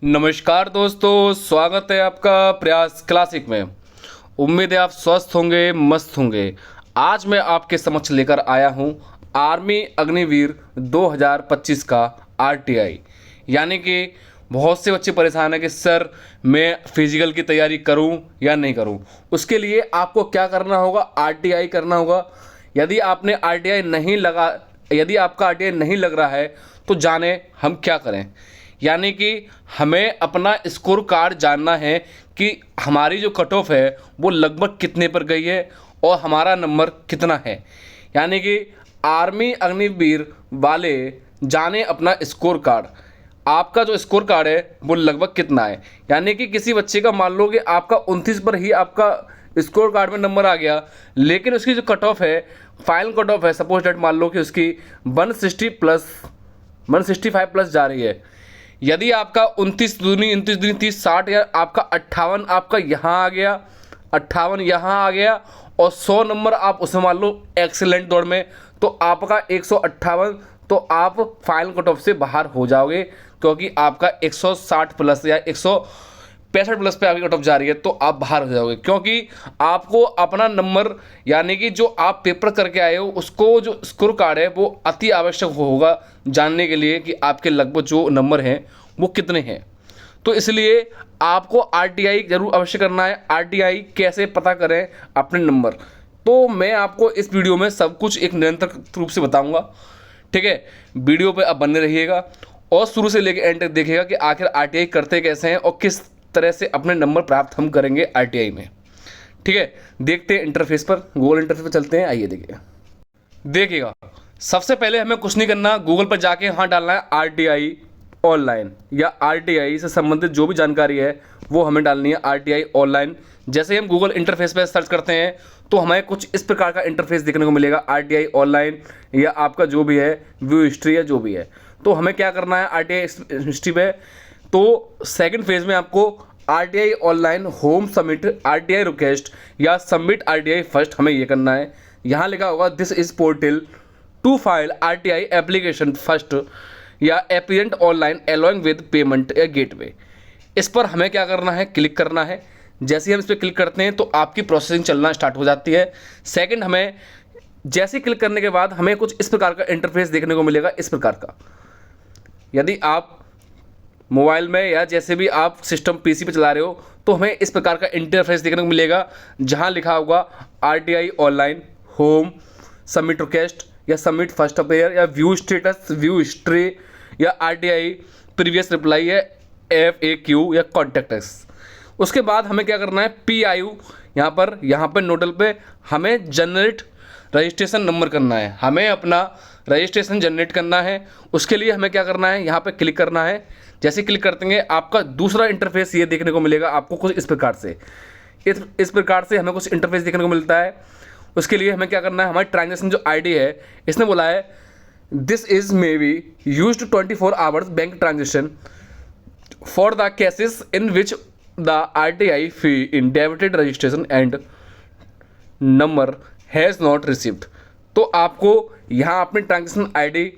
नमस्कार दोस्तों, स्वागत है आपका प्रयास क्लासिक में। उम्मीद है आप स्वस्थ होंगे, मस्त होंगे। आज मैं आपके समक्ष लेकर आया हूं आर्मी अग्निवीर 2025 का आरटीआई। यानी कि बहुत से बच्चे परेशान हैं कि सर मैं फिजिकल की तैयारी करूं या नहीं करूं। उसके लिए आपको क्या करना होगा, आरटीआई करना होगा। यदि आपने आरटीआई नहीं लगा यदि आपका आरटीआई नहीं लग रहा है तो जाने हम क्या करें। यानी कि हमें अपना स्कोर कार्ड जानना है कि हमारी जो कट ऑफ है वो लगभग कितने पर गई है और हमारा नंबर कितना है। यानी कि आर्मी अग्निवीर वाले जाने अपना स्कोर कार्ड, आपका जो स्कोर कार्ड है वो लगभग कितना है। यानी कि किसी बच्चे का मान लो कि आपका 29 पर ही आपका स्कोर कार्ड में नंबर आ गया, लेकिन उसकी जो कट ऑफ है, फाइनल कट ऑफ है, सपोज डेट मान लो कि उसकी 165 प्लस जा रही है। यदि आपका 29 दूनी 30 60 या आपका 58 आपका यहाँ आ गया, 58 यहाँ आ गया और 100 नंबर आप उसमें मान लो एक्सीलेंट दौड़ में, तो आपका 158, तो आप फाइनल कट ऑफ से बाहर हो जाओगे, क्योंकि आपका 160 प्लस या 165 प्लस पे आपकी कट ऑफ जा रही है, तो आप बाहर हो जाओगे। क्योंकि आपको अपना नंबर, यानी कि जो आप पेपर करके आए हो उसको जो स्कोर कार्ड है वो अति आवश्यक होगा जानने के लिए कि आपके लगभग जो नंबर हैं वो कितने हैं। तो इसलिए आपको आरटीआई जरूर अवश्य करना है। आरटीआई कैसे पता करें अपने नंबर, तो मैं आपको इस वीडियो में सब कुछ एक निरंतर रूप से बताऊंगा। ठीक है, वीडियो पे आप बने रहिएगा और शुरू से लेकर एंड तक देखिएगा कि आखिर आरटीआई करते कैसे हैं और किस तरह से अपने नंबर प्राप्त हम करेंगे आरटीआई में। ठीक है, देखते हैं इंटरफेस पर, गूगल इंटरफेस पर चलते हैं। आइए देखिएगा, सबसे पहले हमें कुछ नहीं करना, गूगल पर जाके यहाँ डालना है आरटीआई ऑनलाइन, या आरटीआई से संबंधित जो भी जानकारी है वो हमें डालनी है आरटीआई ऑनलाइन। जैसे ही हम गूगल इंटरफेस पर सर्च करते हैं तो हमें कुछ इस प्रकार का इंटरफेस देखने को मिलेगा, आरटीआई ऑनलाइन या आपका जो भी है व्यू हिस्ट्री या जो भी है। तो हमें क्या करना है आरटीआई हिस्ट्री पे, तो सेकंड फेज में आपको RTI online home submit RTI request या सबमिट आरटीआई फर्स्ट, हमें ये करना है। यहाँ लिखा होगा this is portal to file RTI application first या applicant online along with payment या गेटवे। इस पर हमें क्या करना है, क्लिक करना है। जैसे ही हम इस पर क्लिक करते हैं तो आपकी प्रोसेसिंग चलना स्टार्ट हो जाती है। सेकंड, हमें जैसे ही क्लिक करने के बाद हमें कुछ इस प्रकार का इंटरफेस देखने को मिलेगा, इस प्रकार का। यदि आप मोबाइल में या जैसे भी आप सिस्टम पीसी पे चला रहे हो तो हमें इस प्रकार का इंटरफेस देखने को मिलेगा, जहां लिखा होगा RTI online home submit request या सबमिट फर्स्ट अपेयर या व्यू स्टेटस व्यू हिस्ट्री या आरटीआई प्रीवियस रिप्लाई या FAQ या कॉन्टेक्ट अस। उसके बाद हमें क्या करना है, PIU यहाँ पर नोडल पे हमें जनरेट रजिस्ट्रेशन नंबर करना है, हमें अपना रजिस्ट्रेशन जनरेट करना है। उसके लिए हमें क्या करना है, यहाँ पे क्लिक करना है। जैसे क्लिक करते हैं आपका दूसरा इंटरफेस ये देखने को मिलेगा आपको कुछ इस प्रकार से। इस प्रकार से हमें कुछ इंटरफेस देखने को मिलता है। उसके लिए हमें क्या करना है, हमारी ट्रांजेक्शन जो ID है, इसने बोला है this is may be use 24 hours bank transaction for the cases in which the RTI fee in debited registration and number has not received. तो आपको यहाँ अपनी ट्रांजेक्शन ID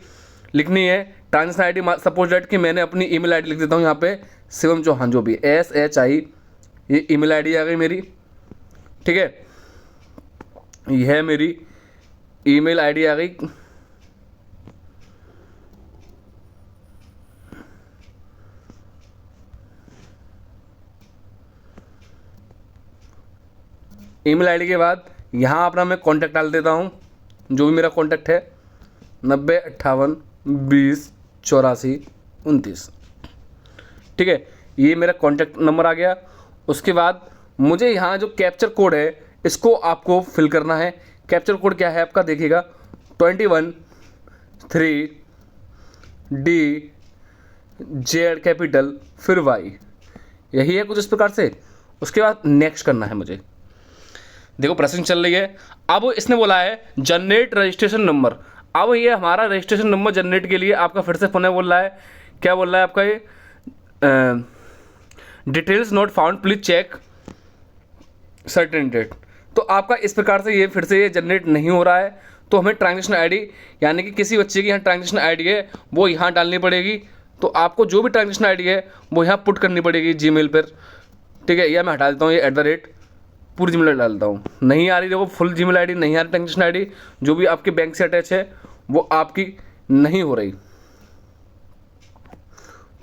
लिखनी है। ट्रांजेक्शन ID सपोज डेट कि मैंने अपनी ईमेल ID लिख देता हूँ यहाँ पे, शिवम चौहान जो भी SHI, ये ईमेल ID आ गई मेरी। ठीक है, यह मेरी ईमेल ID आ गई। ईमेल ID के बाद यहाँ अपना मैं कॉन्टैक्ट डाल देता हूँ, जो भी मेरा कॉन्टैक्ट है 90 58 20 84 29। ठीक है, ये मेरा कॉन्टैक्ट नंबर आ गया। उसके बाद मुझे यहाँ जो कैप्चर कोड है इसको आपको फिल करना है। कैप्चर कोड क्या है आपका, देखिएगा 21 3 D Z कैपिटल फिर Y, यही है कुछ इस प्रकार से। उसके बाद नेक्स्ट करना है मुझे। देखो प्रोसेसिंग चल रही है। अब इसने बोला है जनरेट रजिस्ट्रेशन नंबर। अब ये हमारा रजिस्ट्रेशन नंबर जनरेट के लिए आपका फिर से फोन है, बोल रहा है क्या बोल रहा है आपका, ये details not found please check certain date. तो आपका इस प्रकार से ये फिर से ये जनरेट नहीं हो रहा है। तो हमें ट्रांजेक्शन आईडी, यानी कि किसी बच्चे की यहाँ ट्रांजेक्शन आईडी है वो यहाँ डालनी पड़ेगी, तो आपको जो भी ट्रांजेक्शन आईडी है वो यहाँ पुट करनी पड़ेगी जीमेल पर, ठीक है। या मैं हटा देता हूँ ये @ पूरी जीमेल डालता हूँ। नहीं आ रही देखो फुल जीमेल आईडी, नहीं आ रही ट्रांजेक्शन आईडी जो भी आपके बैंक से अटैच है वो आपकी नहीं हो रही,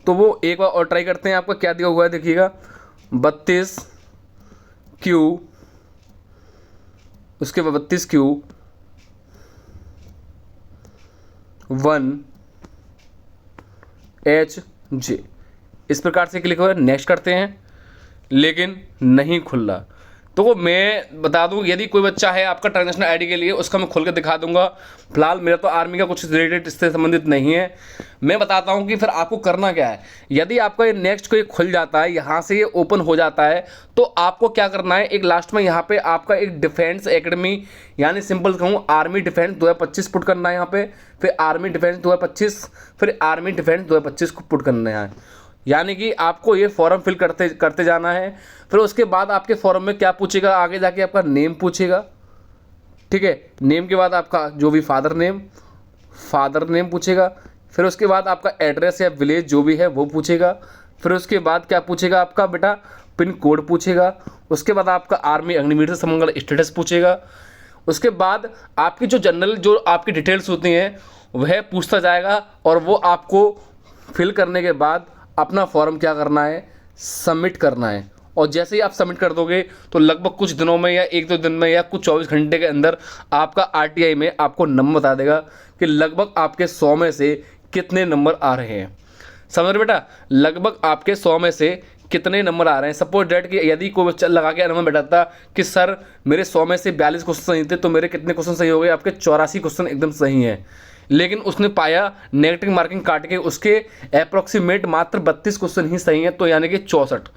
तो वो एक बार और ट्राई करते हैं। आपका क्या दिया हुआ है देखिएगा, 32Q, उसके बाद 32Q 1HJ, इस प्रकार से क्लिक हो रहा है। नेक्स्ट करते हैं, लेकिन नहीं खुल रहा। तो वो मैं बता दूं, यदि कोई बच्चा है आपका ट्रांजेक्शन आईडी के लिए, उसका मैं खोल के दिखा दूंगा। फिलहाल मेरा तो आर्मी का कुछ रिलेटेड इससे संबंधित नहीं है। मैं बताता हूं कि फिर आपको करना क्या है। यदि आपका ये नेक्स्ट कोई खुल जाता है, यहाँ से ये ओपन हो जाता है, तो आपको क्या करना है, एक लास्ट में यहाँ पे आपका एक डिफेंस एकेडमी, यानी सिंपल कहूँ आर्मी डिफेंस 2025 पुट करना है यहाँ पे, फिर आर्मी डिफेंस 2025, फिर आर्मी डिफेंस 2025 को पुट करना है। यानी कि आपको ये फॉर्म फिल करते जाना है। फिर उसके बाद आपके फॉर्म में क्या पूछेगा, आगे जाके आपका नेम पूछेगा, ठीक है। नेम के बाद आपका जो भी फादर नेम पूछेगा। फिर उसके बाद आपका एड्रेस या विलेज जो भी है वो पूछेगा। फिर उसके बाद क्या पूछेगा, आपका बेटा पिन कोड पूछेगा। उसके बाद आपका आर्मी अग्निवीर से समंगल स्टेटस पूछेगा। उसके बाद आपकी जो जनरल जो आपकी डिटेल्स होती हैं वह पूछता जाएगा, और वो आपको फिल करने के बाद अपना फॉर्म क्या करना है, सबमिट करना है। और जैसे ही आप सबमिट कर दोगे तो लगभग कुछ दिनों में या 1-2 दिन में या कुछ 24 घंटे के अंदर आपका RTI में आपको नंबर बता देगा कि लगभग आपके 100 में से कितने नंबर आ रहे हैं। समझ रहे बेटा, लगभग आपके 100 में से कितने नंबर आ रहे हैं। सपोज डेट कि यदि कोई बच्चा लगा के नंबर बैठाता कि सर मेरे 100 में से 42 क्वेश्चन सही थे, तो मेरे कितने क्वेश्चन सही हो गए, आपके 84 क्वेश्चन एकदम सही हैं। लेकिन उसने पाया नेगेटिव मार्किंग काट के उसके अप्रॉक्सीमेट मात्र 32 क्वेश्चन ही सही हैं, तो यानी कि 64,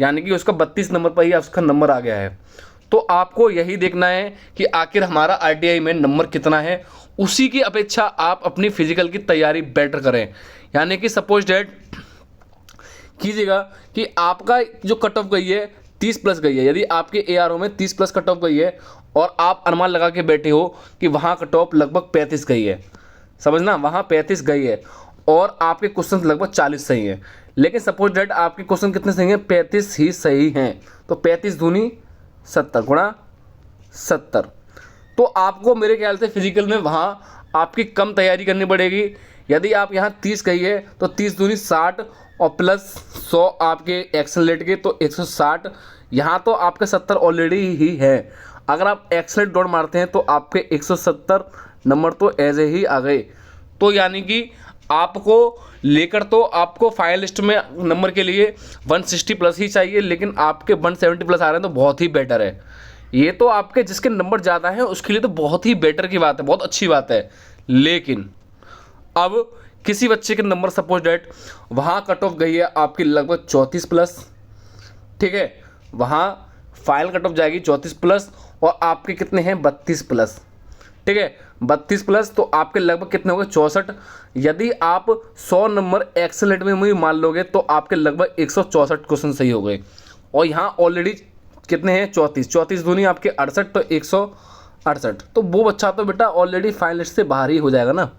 यानी कि उसका 32 नंबर पर ही उसका नंबर आ गया है। तो आपको यही देखना है कि आखिर हमारा RTI में नंबर कितना है। उसी की अपेक्षा आप अपनी फिजिकल की तैयारी बेटर करें। यानी कि सपोज डेट कीजिएगा कि आपका जो कट ऑफ गई है 30+ गई है। यदि आपके ARO में 30+ कट ऑफ गई है और आप अनुमान लगा के बैठे हो कि वहाँ कट ऑफ लगभग 35 गई है, समझना वहाँ 35 गई है, और आपके क्वेश्चन लगभग 40 सही हैं। लेकिन सपोज डेट आपके क्वेश्चन कितने सही हैं, 35 ही सही हैं। तो 35 दूनी 70 गुणा 70। तो आपको मेरे ख्याल से फिजिकल में वहाँ आपकी कम तैयारी करनी पड़ेगी। यदि आप यहाँ 30 गई है तो 30 दूनी 60 और प्लस 100 आपके एक्सेलरेट के, तो 160। यहाँ तो आपके 70 ऑलरेडी ही है। अगर आप एक्सेलरेट दौड़ मारते हैं तो आपके 170 नंबर तो ऐसे ही आ गए। तो यानी कि आपको लेकर तो आपको फाइनल लिस्ट में नंबर के लिए 160+ ही चाहिए, लेकिन आपके 170+ आ रहे हैं तो बहुत ही बेटर है। ये तो आपके जिसके नंबर ज़्यादा हैं उसके लिए तो बहुत ही बेटर की बात है, बहुत अच्छी बात है। लेकिन अब किसी बच्चे के नंबर सपोज डेट वहाँ कट ऑफ गई है आपकी लगभग 34+, ठीक है, वहाँ फाइनल कट ऑफ जाएगी 34+, और आपके कितने हैं 32+, ठीक है, 32+, तो आपके लगभग कितने हो गए 64। यदि आप 100 नंबर एक्सेलेंट में भी मान लोगे तो आपके लगभग 164 क्वेश्चन सही हो गए। और यहाँ ऑलरेडी कितने हैं 34 दूनी आपके 68, तो 168। तो वो बच्चा तो बेटा ऑलरेडी फाइनल लिस्ट से बाहर ही हो जाएगा ना,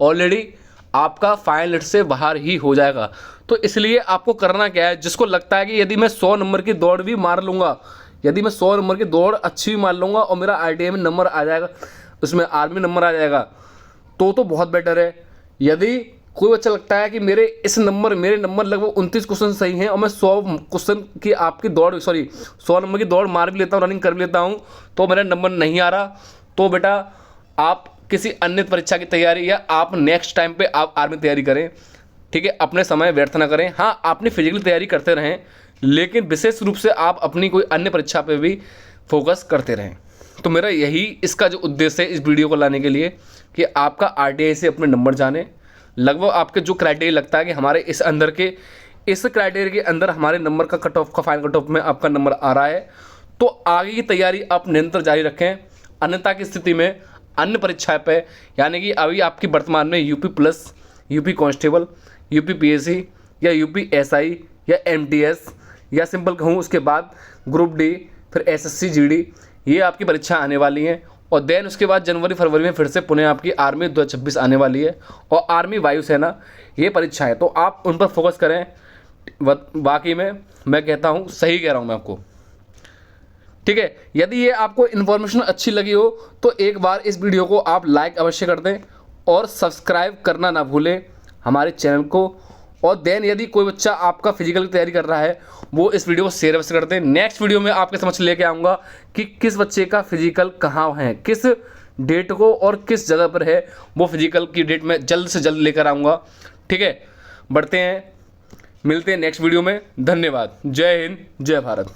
ऑलरेडी आपका फाइनल लिस्ट से बाहर ही हो जाएगा। तो इसलिए आपको करना क्या है, जिसको लगता है कि यदि मैं 100 नंबर की दौड़ भी मार लूँगा, यदि मैं 100 नंबर की दौड़ अच्छी भी मार लूँगा और मेरा RTI में नंबर आ जाएगा, उसमें आर्मी नंबर आ जाएगा, तो बहुत बेटर है। यदि कोई बच्चा लगता है कि मेरे नंबर लगभग 29 क्वेश्चन सही हैं और मैं 100 क्वेश्चन की आपकी दौड़ 100 नंबर की दौड़ मार भी लेता हूँ, रनिंग कर भी लेता हूँ, तो मेरा नंबर नहीं आ रहा, तो बेटा आप किसी अन्य परीक्षा की तैयारी या आप नेक्स्ट टाइम पे आप आर्मी तैयारी करें, ठीक है। अपने समय व्यर्थ ना करें। हाँ, अपनी फिजिकल तैयारी करते रहें, लेकिन विशेष रूप से आप अपनी कोई अन्य परीक्षा पे भी फोकस करते रहें। तो मेरा यही इसका जो उद्देश्य है इस वीडियो को लाने के लिए कि आपका RTI से अपने नंबर जाने, लगभग आपके जो क्राइटेरिया लगता है कि हमारे इस क्राइटेरिया के अंदर हमारे नंबर का कट ऑफ का फाइनल कट ऑफ में आपका नंबर आ रहा है, तो आगे की तैयारी आप निरंतर जारी रखें। अन्यथा की स्थिति में अन्य परीक्षा पे, यानी कि अभी आपकी वर्तमान में UP+, UP constable, UP PSC या UP SI या MTS या सिंपल कहूँ उसके बाद ग्रुप D, फिर SSC GD, ये आपकी परीक्षा आने वाली हैं। और देन उसके बाद जनवरी फरवरी में फिर से पुनः आपकी आर्मी 2026 आने वाली है और आर्मी वायुसेना ये परीक्षाएं, तो आप उन पर फोकस करें। बाकी में मैं कहता हूँ सही कह रहा हूँ मैं आपको, ठीक है। यदि ये आपको इन्फॉर्मेशन अच्छी लगी हो तो एक बार इस वीडियो को आप लाइक अवश्य कर दें और सब्सक्राइब करना ना भूलें हमारे चैनल को। और देन यदि कोई बच्चा आपका फिजिकल की तैयारी कर रहा है वो इस वीडियो को शेयर अवश्य कर दें। नेक्स्ट वीडियो में आपके समझ लेके आऊँगा कि किस बच्चे का फिजिकल कहाँ है, किस डेट को और किस जगह पर है, वो फिजिकल की डेट में जल्द से जल्द लेकर आऊँगा, ठीक है। बढ़ते हैं, मिलते हैं नेक्स्ट वीडियो में। धन्यवाद। जय हिंद, जय भारत।